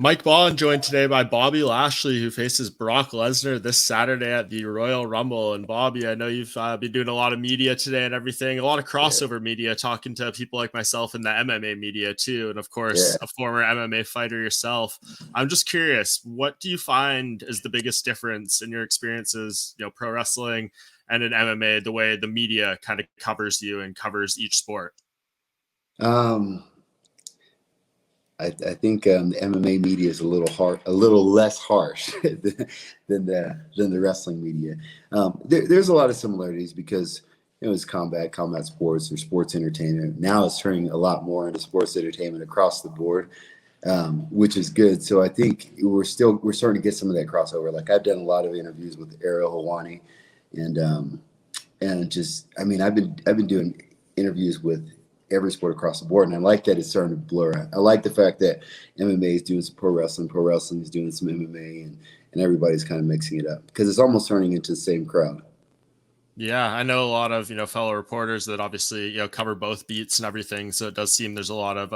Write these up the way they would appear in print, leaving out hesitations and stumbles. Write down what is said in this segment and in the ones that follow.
Mike Bohn joined today by Bobby Lashley, who faces Brock Lesnar this Saturday at the Royal Rumble. And Bobby, I know you've been doing a lot of media today and everything, a lot of Yeah, crossover media, talking to people like myself in the MMA media too. And of yeah. course, a former MMA fighter yourself. I'm just curious, what do you find is the biggest difference in your experiences, pro wrestling and in MMA, the way the media kind of covers you and covers each sport? Um, I think the MMA media is a little less harsh than the wrestling media. There's a lot of similarities because it's combat sports, or sports entertainment. Now it's turning a lot more into sports entertainment across the board, which is good. So I think we're starting to get some of that crossover. Like I've done a lot of interviews with Ariel Helwani, and just I've been doing interviews with every sport across the board, and I like that it's starting to blur. I like the fact that MMA is doing some pro wrestling is doing some MMA, and everybody's kind of mixing it up because it's almost turning into the same crowd. Yeah, I know a lot of fellow reporters that obviously cover both beats and everything. So it does seem there's a lot of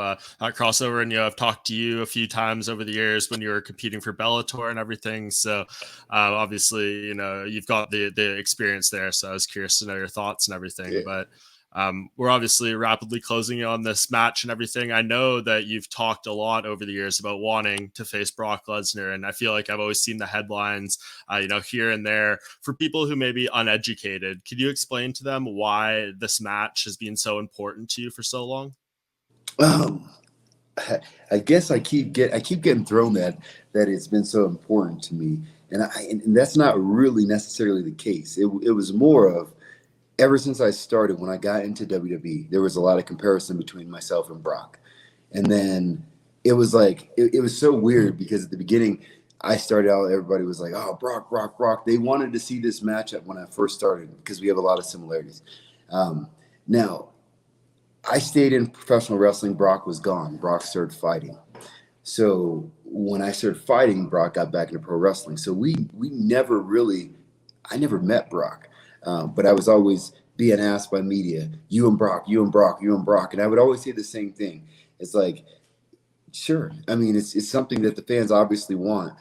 crossover. And I've talked to you a few times over the years when you were competing for Bellator and everything. So obviously you've got the experience there. So I was curious to know your thoughts and everything. Yeah. But we're obviously rapidly closing on this match and everything. I know that you've talked a lot over the years about wanting to face Brock Lesnar, and I feel like I've always seen the headlines, here and there. For people who may be uneducated, could you explain to them why this match has been so important to you for so long? Um, I guess I keep getting thrown that it's been so important to me, and that's not really necessarily the case. It was more of ever since I started, when I got into WWE, there was a lot of comparison between myself and Brock. And then it was like, it was so weird because at the beginning, I started out, everybody was like, oh, Brock, Brock, Brock. They wanted to see this matchup when I first started because we have a lot of similarities. Um, Now, I stayed in professional wrestling. Brock was gone. Brock started fighting. So when I started fighting, Brock got back into pro wrestling. So we never really, I never met Brock, but I was always being asked by media, you and Brock, you and Brock, you and Brock, and I would always say the same thing. It's like, sure. I mean, it's something that the fans obviously want.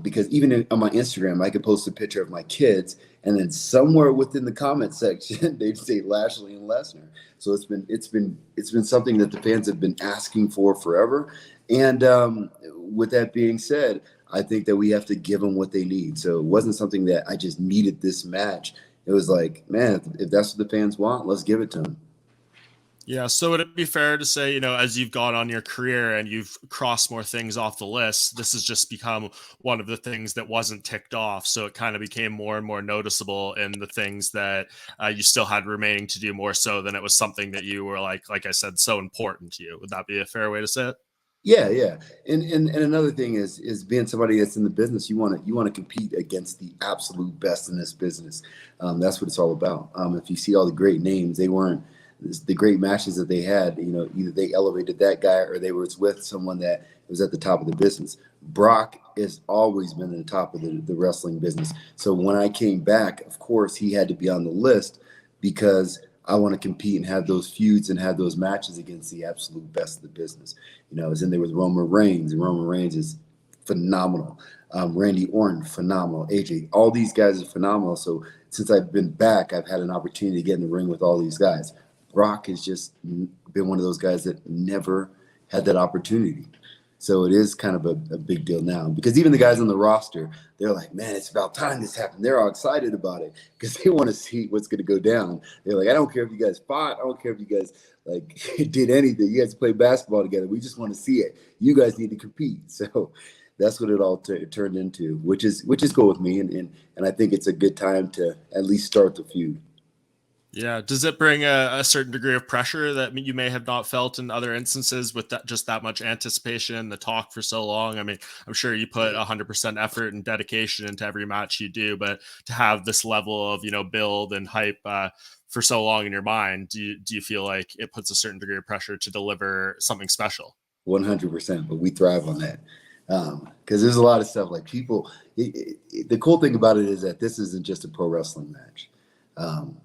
Because on my Instagram, I could post a picture of my kids, and then somewhere within the comment section, they'd say Lashley and Lesnar. So it's been something that the fans have been asking for forever. And with that being said, I think that we have to give them what they need. So it wasn't something that I just needed this match. It was like, man, if that's what the fans want, let's give it to them. Yeah, so would it be fair to say, as you've gone on your career and you've crossed more things off the list, this has just become one of the things that wasn't ticked off. So it kind of became more and more noticeable in the things that you still had remaining to do, more so than it was something that you were like I said, so important to you. Would that be a fair way to say it? Yeah, yeah. And another thing is being somebody that's in the business, you want to compete against the absolute best in this business. That's what it's all about. If you see all the great names, they weren't the great matches that they had. Either they elevated that guy or they was with someone that was at the top of the business. Brock has always been at the top of the wrestling business. So when I came back, of course, he had to be on the list because I want to compete and have those feuds and have those matches against the absolute best of the business. I was in there with Roman Reigns, and Roman Reigns is phenomenal. Randy Orton, phenomenal. AJ, all these guys are phenomenal. So since I've been back, I've had an opportunity to get in the ring with all these guys. Brock has just been one of those guys that never had that opportunity. So it is kind of a big deal now because even the guys on the roster, they're like, man, it's about time this happened. They're all excited about it because they want to see what's going to go down. They're like, I don't care if you guys fought. I don't care if you guys like did anything. You guys play basketball together. We just want to see it. You guys need to compete. So that's what it all turned into, which is cool with me. And I think it's a good time to at least start the feud. Yeah. Does it bring a certain degree of pressure that you may have not felt in other instances with just that much anticipation, the talk for so long? I mean, I'm sure you put 100% effort and dedication into every match you do, but to have this level of, build and hype for so long in your mind, do you feel like it puts a certain degree of pressure to deliver something special? 100%, but we thrive on that because there's a lot of stuff like people. The cool thing about it is that this isn't just a pro wrestling match. Um,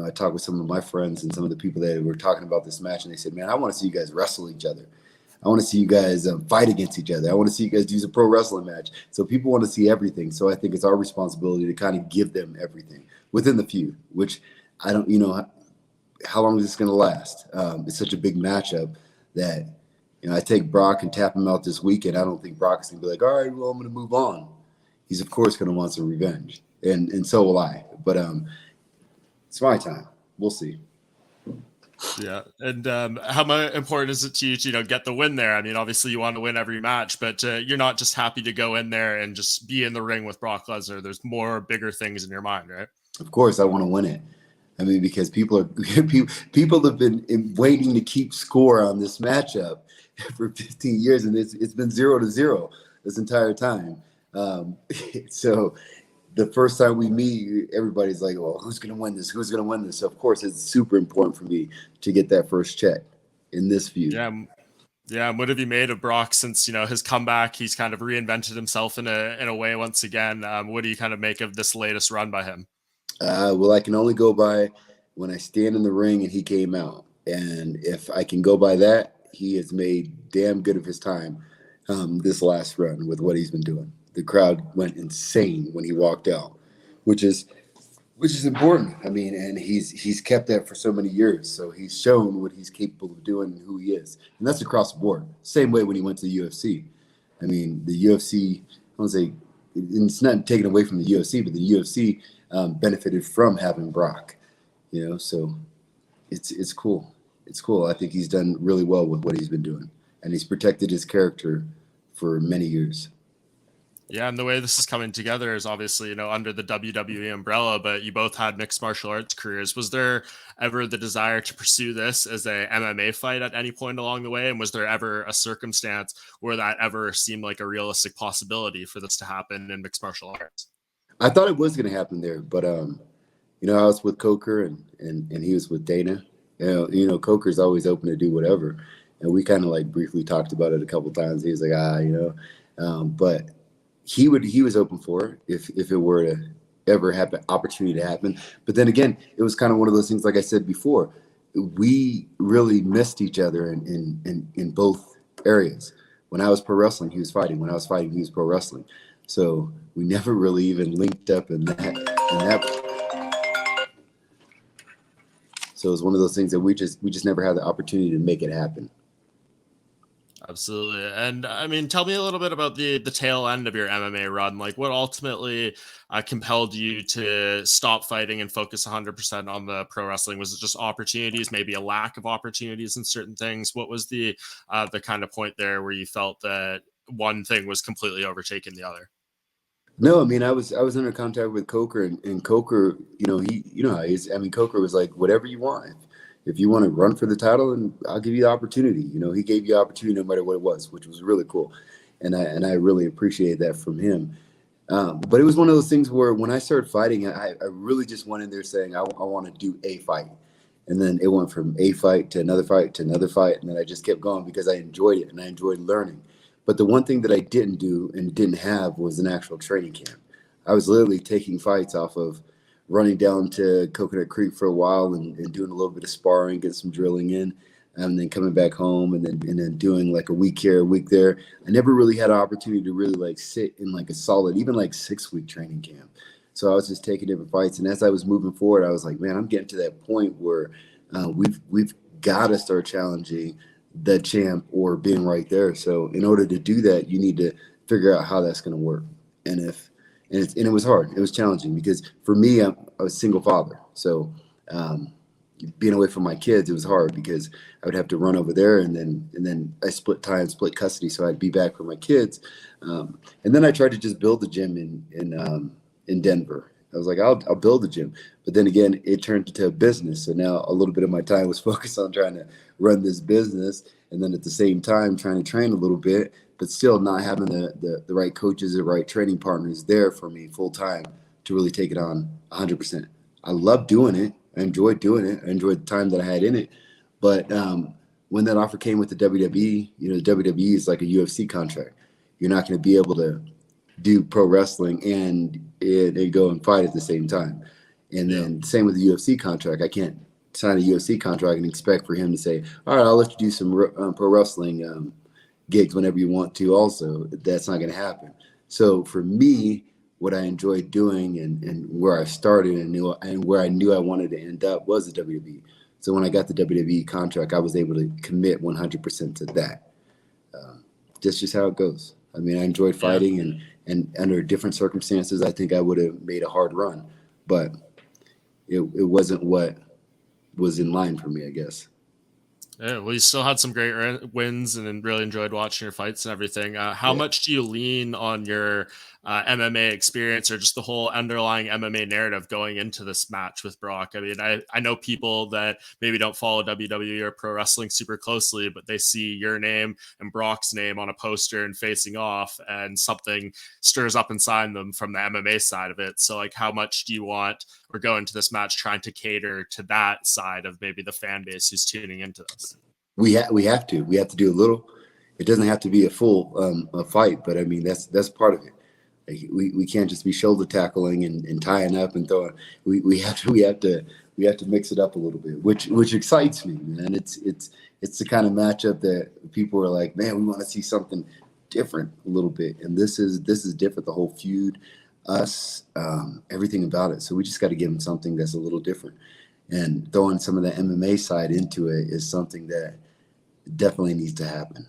I talked with some of my friends and some of the people that were talking about this match, and they said, "Man, I want to see you guys wrestle each other." I want to see you guys fight against each other. I want to see you guys do a pro wrestling match. So people want to see everything. So I think it's our responsibility to kind of give them everything within the feud, which I don't, how long is this going to last? It's such a big matchup that, I take Brock and tap him out this weekend. I don't think Brock is going to be like, all right, well, I'm going to move on. He's, of course, going to want some revenge. And so will I. But it's my time. We'll see. Yeah. And how important is it to you to, get the win there? I mean, obviously you want to win every match, but you're not just happy to go in there and just be in the ring with Brock Lesnar. There's more bigger things in your mind, right? Of course, I want to win it. I mean, because people have been waiting to keep score on this matchup for 15 years, and it's been 0-0 this entire time. So the first time we meet, everybody's like, well, who's going to win this? Who's going to win this? So, of course, it's super important for me to get that first check in this feud. Yeah. And what have you made of Brock since, his comeback? He's kind of reinvented himself in a way once again. What do you kind of make of this latest run by him? Well, I can only go by when I stand in the ring and he came out. And if I can go by that, he has made damn good of his time this last run with what he's been doing. The crowd went insane when he walked out, which is important. I mean, and he's kept that for so many years. So he's shown what he's capable of doing and who he is. And that's across the board. Same way when he went to the UFC. I mean, the UFC, I want to say, it's not taken away from the UFC, but the UFC benefited from having Brock, so it's cool. It's cool. I think he's done really well with what he's been doing, and he's protected his character for many years. Yeah, and the way this is coming together is obviously, under the WWE umbrella, but you both had mixed martial arts careers. Was there ever the desire to pursue this as a MMA fight at any point along the way? And was there ever a circumstance where that ever seemed like a realistic possibility for this to happen in mixed martial arts? I thought it was going to happen there, but I was with Coker and he was with Dana. Coker's always open to do whatever, and we kind of like briefly talked about it a couple times. He was like, but he was open for it if it were to ever happen, opportunity to happen. But then again, it was kind of one of those things. Like I said before, we really missed each other in both areas. When I was pro wrestling, he was fighting. When I was fighting, he was pro wrestling. So we never really even linked up in that. So it was one of those things that we just never had the opportunity to make it happen. Absolutely. And I mean, tell me a little bit about the tail end of your MMA run. Like, what ultimately compelled you to stop fighting and focus 100% on the pro wrestling? Was it just opportunities, maybe a lack of opportunities in certain things? What was the kind of point there where you felt that one thing was completely overtaking the other? No, I mean, I was under contact with Coker, and Coker, how he is. I mean, Coker was like, whatever you want. If you want to run for the title, and I'll give you the opportunity. He gave you the opportunity no matter what it was, which was really cool. And I really appreciate that from him. But it was one of those things where when I started fighting, I really just went in there saying, I want to do a fight. And then it went from a fight to another fight to another fight. And then I just kept going because I enjoyed it and I enjoyed learning. But the one thing that I didn't do and didn't have was an actual training camp. I was literally taking fights off of running down to Coconut Creek for a while and doing a little bit of sparring, getting some drilling in, and then coming back home and then doing like a week here, a week there. I never really had an opportunity to really like sit in like a solid, even like 6-week training camp. So I was just taking different fights. And as I was moving forward, I was like, man, I'm getting to that point where we've got to start challenging the champ or being right there. So in order to do that, you need to figure out how that's going to work. And it was hard. It was challenging because for me, I was a single father. So being away from my kids, it was hard because I would have to run over there and then I split custody. So I'd be back with my kids. And then I tried to just build the gym in Denver. I was like, I'll build the gym. But then again, it turned into a business. So now a little bit of my time was focused on trying to run this business. And then at the same time, trying to train a little bit, but still not having the right coaches, the right training partners there for me full time to really take it on 100%. I love doing it. I enjoyed doing it. I enjoyed the time that I had in it. But when that offer came with the WWE, the WWE is like a UFC contract. You're not going to be able to do pro wrestling and go and fight at the same time. And then same with the UFC contract. I can't sign a UFC contract and expect for him to say, all right, I'll let you do some pro wrestling gigs whenever you want to. Also, that's not going to happen. So for me, what I enjoyed doing and where I started and where I knew I wanted to end up was the WWE. So when I got the WWE contract, I was able to commit 100% to that. That's just how it goes. I mean, I enjoyed Yeah. fighting, and under different circumstances, I think I would have made a hard run, but it wasn't what was in line for me, I guess. Yeah, well, you still had some great wins and really enjoyed watching your fights and everything. How Yeah. much do you lean on your MMA experience or just the whole underlying MMA narrative going into this match with Brock? I mean, I know people that maybe don't follow WWE or pro wrestling super closely, but they see your name and Brock's name on a poster and facing off, and something stirs up inside them from the MMA side of it. So, like, how much do you want or go into this match trying to cater to that side of maybe the fan base who's tuning into this? We have to do a little. It doesn't have to be a full a fight, but I mean that's part of it. Like, we can't just be shoulder tackling and tying up and throwing. We have to mix it up a little bit, which excites me, man. It's the kind of matchup that people are like, man, we want to see something different a little bit, and this is different. The whole feud, us, everything about it. So we just got to give them something that's a little different, and throwing some of the MMA side into it is something that definitely needs to happen.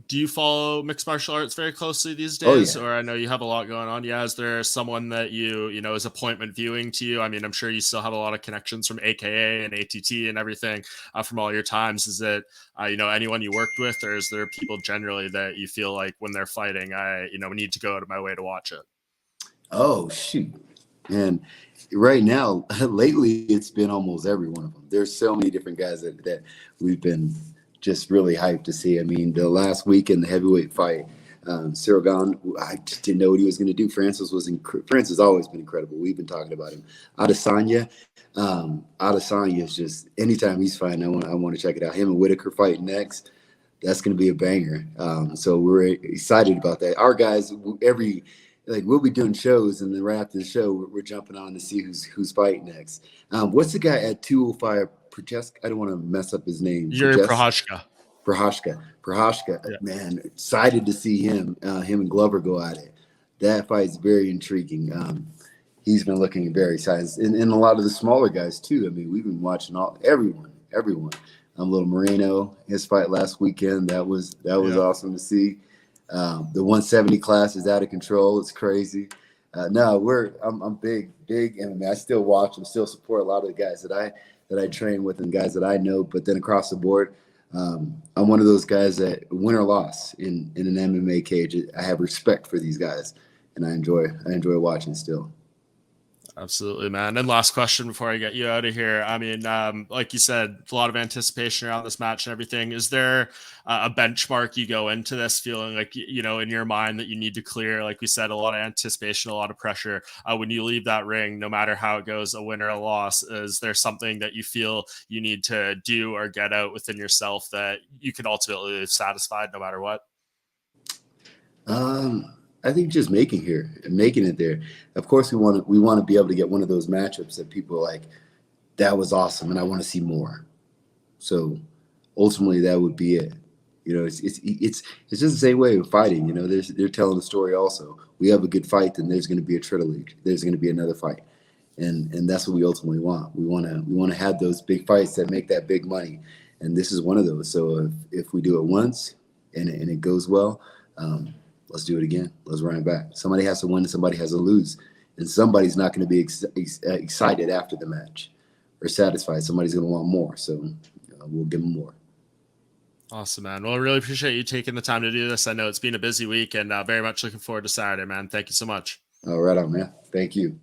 Do you follow mixed martial arts very closely these Oh days? yeah. Or I know you have a lot going on. Yeah. Is there someone that you know, is appointment viewing to you? I mean, I'm sure you still have a lot of connections from AKA and ATT and everything from all your times. Is it, you know, anyone you worked with, or is there people generally that you feel like when they're fighting, you know, need to go out of my way to watch it? Oh shoot. And right now, lately, it's been almost every one of them. There's so many different guys that we've been just really hyped to see. I mean, the last week in the heavyweight fight, Cyril Gahn, I just didn't know what he was going to do. Francis has always been incredible. We've been talking about him. Adesanya is just, anytime he's fighting, I want to check it out. Him and Whitaker fight next. That's going to be a banger. So we're excited about that. Our guys, we'll be doing shows, and then right after the show, we're jumping on to see who's fighting next. What's the guy at 205? Prochaska? I don't want to mess up his name. Yuri Prohashka. Prohashka. Yeah. Man, excited to see him and Glover go at it. That fight is very intriguing. He's been looking very excited, and a lot of the smaller guys too. I mean, we've been watching everyone. Little Moreno, his fight last weekend, that was awesome to see. The 170 class is out of control. It's crazy. No, I'm big MMA. I still watch and still support a lot of the guys that I train with and guys that I know. But then across the board, I'm one of those guys that win or loss in an MMA cage. I have respect for these guys, and I enjoy watching still. Absolutely, man. And last question before I get you out of here. I mean, like you said, a lot of anticipation around this match and everything. Is there a benchmark you go into this feeling like, you know, in your mind that you need to clear? Like we said, a lot of anticipation, a lot of pressure. When you leave that ring, no matter how it goes, a win or a loss, is there something that you feel you need to do or get out within yourself that you can ultimately be satisfied no matter what? I think just making it there. Of course, we want to be able to get one of those matchups that people are like, that was awesome, and I want to see more. So ultimately, that would be it. You know, it's just the same way with fighting. You know, they're telling the story also. We have a good fight, then there's going to be a trilogy. There's going to be another fight, and that's what we ultimately want. We want to have those big fights that make that big money, and this is one of those. So if we do it once and it goes well, let's do it again. Let's run it back. Somebody has to win, and somebody has to lose, and somebody's not going to be excited after the match or satisfied. Somebody's going to want more, so we'll give them more. Awesome, man. Well, I really appreciate you taking the time to do this. I know it's been a busy week, and very much looking forward to Saturday, man. Thank you so much. All right, on, man. Thank you.